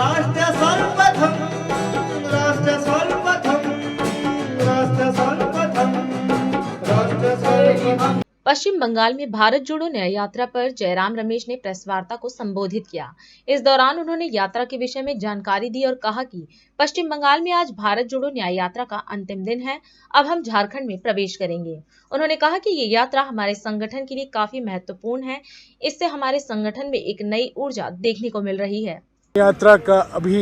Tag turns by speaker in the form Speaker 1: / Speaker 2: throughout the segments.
Speaker 1: राष्ट्र सर्वप्रथम राष्ट्र सर्वप्रथम राष्ट्र सर्वप्रथम राष्ट्र सर्वप्रथम।
Speaker 2: पश्चिम बंगाल में भारत जोड़ो न्याय यात्रा पर जयराम रमेश ने प्रेस वार्ता को संबोधित किया। इस दौरान उन्होंने यात्रा के विषय में जानकारी दी और कहा कि पश्चिम बंगाल में आज भारत जोड़ो न्याय यात्रा का अंतिम दिन है। अब हम झारखंड में प्रवेश करेंगे। उन्होंने कहा कि ये यात्रा हमारे संगठन के लिए काफी महत्वपूर्ण है। इससे हमारे संगठन में एक नई ऊर्जा देखने को मिल रही है।
Speaker 3: यात्रा का अभी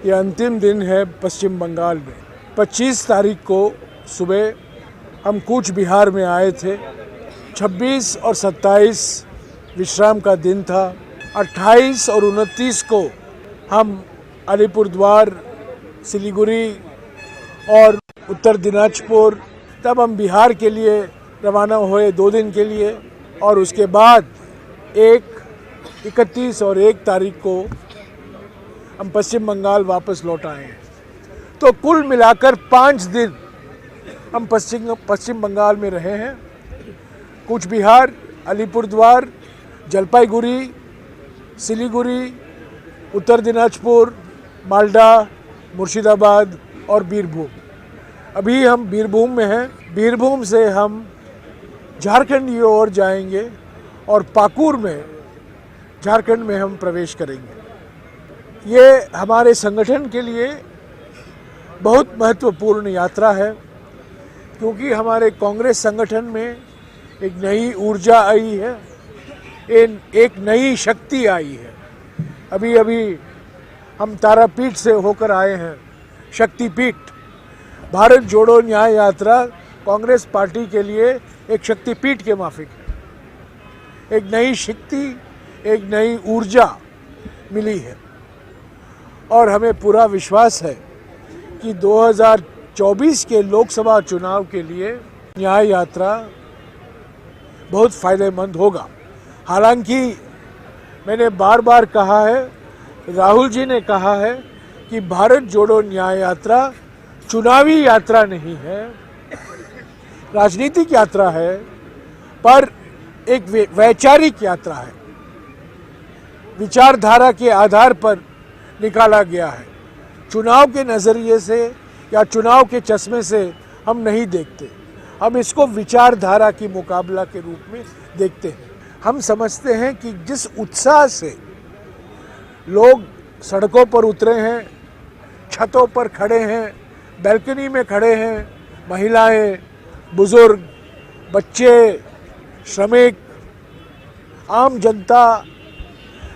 Speaker 3: ये अंतिम दिन है पश्चिम बंगाल में। 25 तारीख को सुबह हम कूच बिहार में आए थे। 26 और 27 विश्राम का दिन था। 28 और 29 को हम अलीपुरद्वार, सिलीगुड़ी और उत्तर दिनाजपुर, तब हम बिहार के लिए रवाना हुए 2 दिन के लिए, और उसके बाद 31 और 1 तारीख को हम पश्चिम बंगाल वापस लौट आए हैं। तो कुल मिलाकर 5 दिन हम पश्चिम बंगाल में रहे हैं। कूच बिहार, अलीपुरद्वार, जलपाईगुड़ी, सिलीगुड़ी, उत्तर दिनाजपुर, मालदा, मुर्शिदाबाद और बीरभूम। अभी हम बीरभूम में हैं। बीरभूम से हम झारखंड की ओर जाएंगे और पाकुर में झारखंड में हम प्रवेश करेंगे। ये हमारे संगठन के लिए बहुत महत्वपूर्ण यात्रा है, क्योंकि हमारे कांग्रेस संगठन में एक नई ऊर्जा आई है, एक नई शक्ति आई है। अभी अभी हम तारापीठ से होकर आए हैं, शक्तिपीठ। भारत जोड़ो न्याय यात्रा कांग्रेस पार्टी के लिए एक शक्तिपीठ के माफिक है। एक नई शक्ति, एक नई ऊर्जा मिली है और हमें पूरा विश्वास है कि 2024 के लोकसभा चुनाव के लिए न्याय यात्रा बहुत फायदेमंद होगा। हालांकि मैंने बार बार कहा है, राहुल जी ने कहा है कि भारत जोड़ो न्याय यात्रा चुनावी यात्रा नहीं है, राजनीतिक यात्रा है, पर एक वैचारिक यात्रा है। विचारधारा के आधार पर निकाला गया है। चुनाव के नज़रिए से या चुनाव के चश्मे से हम नहीं देखते, हम इसको विचारधारा की मुकाबला के रूप में देखते हैं। हम समझते हैं कि जिस उत्साह से लोग सड़कों पर उतरे हैं, छतों पर खड़े हैं, बैल्कनी में खड़े हैं, महिलाएं, बुजुर्ग, बच्चे, श्रमिक, आम जनता,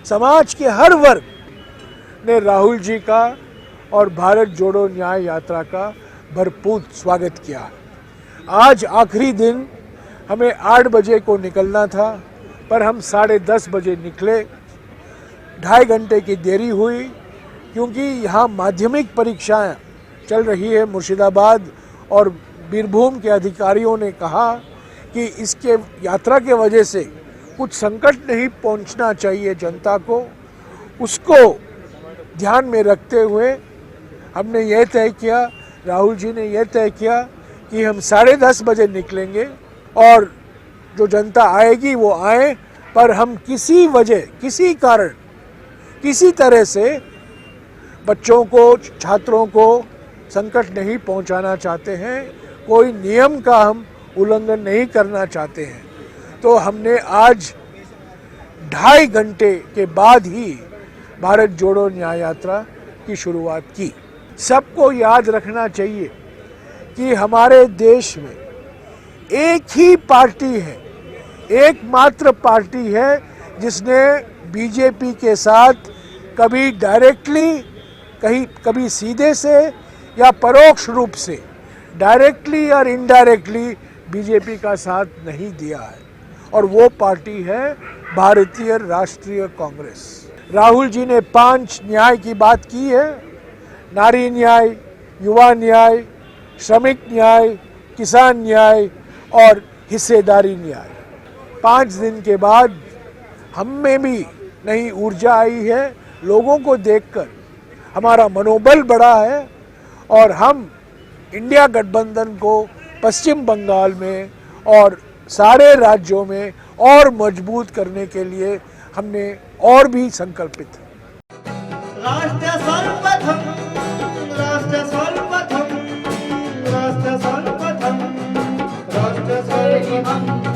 Speaker 3: समाज के हर वर्ग ने राहुल जी का और भारत जोड़ो न्याय यात्रा का भरपूर स्वागत किया। आज आखिरी दिन, हमें 8 बजे को निकलना था, पर हम 10:30 बजे निकले। 2.5 घंटे की देरी हुई, क्योंकि यहाँ माध्यमिक परीक्षाएं चल रही है। मुर्शिदाबाद और बीरभूम के अधिकारियों ने कहा कि इसके यात्रा के वजह से कुछ संकट नहीं पहुँचना चाहिए जनता को, उसको ध्यान में रखते हुए हमने यह तय किया, राहुल जी ने यह तय किया कि हम 10:30 बजे निकलेंगे और जो जनता आएगी वो आए, पर हम किसी वजह, किसी कारण, किसी तरह से बच्चों को, छात्रों को संकट नहीं पहुंचाना चाहते हैं। कोई नियम का हम उल्लंघन नहीं करना चाहते हैं। तो हमने आज 2.5 घंटे के बाद ही भारत जोड़ो न्याय यात्रा की शुरुआत की। सबको याद रखना चाहिए कि हमारे देश में एक ही पार्टी है, एकमात्र पार्टी है जिसने बीजेपी के साथ कभी डायरेक्टली, कभी सीधे से या परोक्ष रूप से, डायरेक्टली और इनडायरेक्टली बीजेपी का साथ नहीं दिया है, और वो पार्टी है भारतीय राष्ट्रीय कांग्रेस। राहुल जी ने 5 न्याय की बात की है: नारी न्याय, युवा न्याय, श्रमिक न्याय, किसान न्याय और हिस्सेदारी न्याय। 5 दिन के बाद हम में भी नई ऊर्जा आई है। लोगों को देखकर हमारा मनोबल बढ़ा है और हम इंडिया गठबंधन को पश्चिम बंगाल में और सारे राज्यों में और मजबूत करने के लिए हमने और भी संकल्पित है।
Speaker 1: राष्ट्र सर्वप्रथम राष्ट्र सर्वप्रथम राष्ट्र सर्वप्रथम राष्ट्र सर्वप्रथम